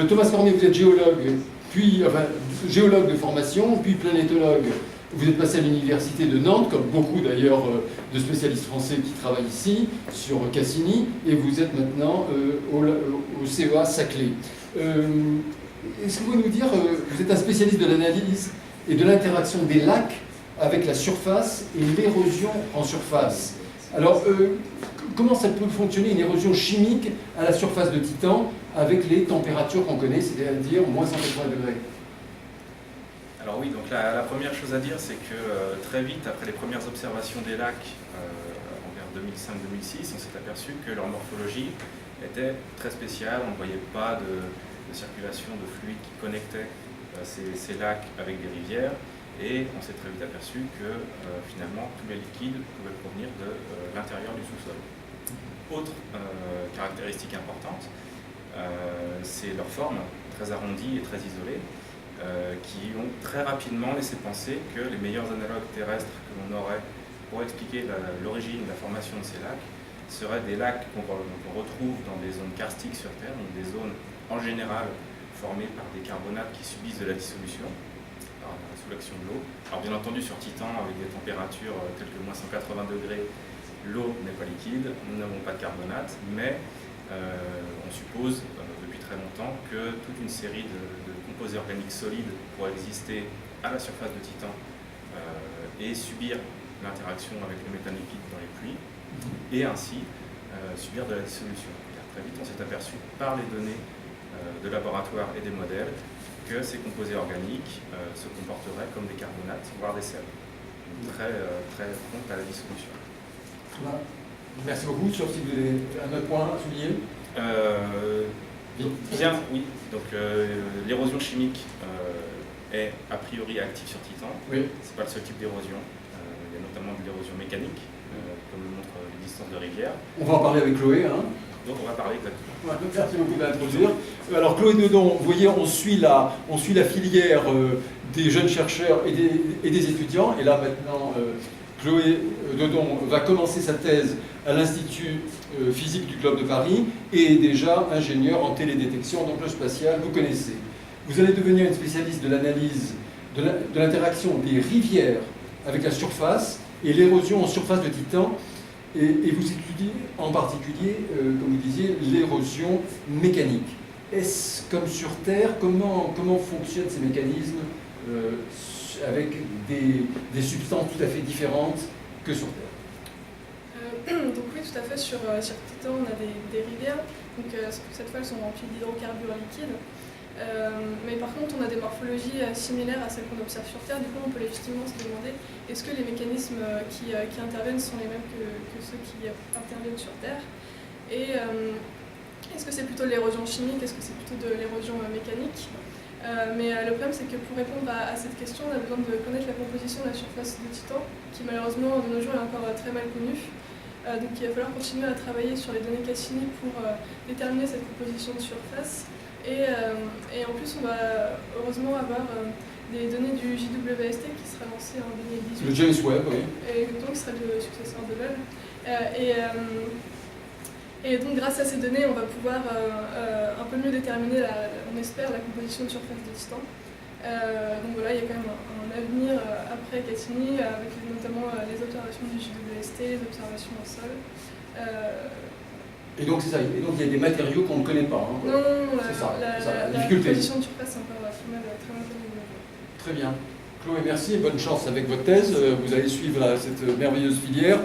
Thomas Cornet, vous êtes géologue, puis, enfin, géologue de formation, puis planétologue. Vous êtes passé à l'université de Nantes, comme beaucoup d'ailleurs de spécialistes français qui travaillent ici, sur Cassini, et vous êtes maintenant au CEA Saclay. Est-ce que vous pouvez nous dire, vous êtes un spécialiste de l'analyse et de l'interaction des lacs avec la surface et l'érosion en surface. Alors, comment ça peut fonctionner une érosion chimique à la surface de Titan avec les températures qu'on connaît, c'est-à-dire moins 180 degrés? Alors oui, donc la première chose à dire, c'est que très vite, après les premières observations des lacs, vers 2005-2006, on s'est aperçu que leur morphologie était très spéciale. On ne voyait pas de circulation de fluide qui connectait ces lacs avec des rivières. Et on s'est très vite aperçu que finalement tous les liquides pouvaient provenir de l'intérieur du sous-sol. Autre caractéristique importante, c'est leur forme très arrondie et très isolée, qui ont très rapidement laissé penser que les meilleurs analogues terrestres que l'on aurait pour expliquer l'origine, la formation de ces lacs, seraient des lacs qu'on retrouve dans des zones karstiques sur Terre, donc des zones en général formées par des carbonates qui subissent de la dissolution sous l'action de l'eau. Alors bien entendu sur Titan, avec des températures telles que moins 180 degrés, l'eau n'est pas liquide, nous n'avons pas de carbonate, mais on suppose depuis très longtemps que toute une série de composés organiques solides pourraient exister à la surface de Titan et subir l'interaction avec le méthane liquide dans les pluies, et ainsi subir de la dissolution. Car très vite on s'est aperçu par les données de laboratoire et des modèles que ces composés organiques se comporteraient comme des carbonates, voire des sels, très promptes à la dissolution. Merci beaucoup. Sauf si vous avez un autre point à souligner. Bien, oui. Donc l'érosion chimique est a priori active sur Titan. Oui. Ce n'est pas le seul type d'érosion. Il y a notamment de l'érosion mécanique, comme le montre l'existence de rivières. On va en parler avec Chloé. Donc on va parler exactement. Merci beaucoup d'introduire. Alors Chloé Dedon, vous voyez, on suit la filière des jeunes chercheurs et des étudiants. Et là maintenant, Chloé Dedon va commencer sa thèse à l'Institut physique du Globe de Paris et est déjà ingénieur en télédétection d'enjeux spatial. Vous connaissez. Vous allez devenir une spécialiste de l'analyse de l'interaction des rivières avec la surface et l'érosion en surface de Titan. Et vous étudiez en particulier, comme vous disiez, l'érosion mécanique. Est-ce comme sur Terre, comment fonctionnent ces mécanismes avec des substances tout à fait différentes que sur Terre? Donc oui, tout à fait, sur Titan, on a des rivières. Donc cette fois, elles sont remplies d'hydrocarbures liquides. Mais par contre, on a des morphologies similaires à celles qu'on observe sur Terre. Du coup, on peut légitimement se demander est-ce que les mécanismes qui interviennent sont les mêmes que ceux qui interviennent sur Terre? Et est-ce que c'est plutôt de l'érosion chimique? Est-ce que c'est plutôt de l'érosion mécanique? Mais le problème, c'est que pour répondre à cette question, on a besoin de connaître la composition de la surface de Titan, qui malheureusement, de nos jours, est encore très mal connue. Donc il va falloir continuer à travailler sur les données Cassini pour déterminer cette composition de surface. Et en plus, on va heureusement avoir des données du JWST qui sera lancé en 2018. Le James Webb, oui. Et donc, ce sera le successeur de Webb. Et donc, grâce à ces données, on va pouvoir un peu mieux déterminer, on espère, la composition de surface de Titan. Donc voilà, il y a quand même un avenir après Cassini, avec notamment les observations du JWST, les observations au sol. Et donc c'est ça, et donc il y a des matériaux qu'on ne connaît pas. Non, c'est ça, la la difficulté. composition de surface, c'est encore très mal connue. Très bien. Chloé, merci et bonne chance avec votre thèse. Vous allez suivre cette merveilleuse filière.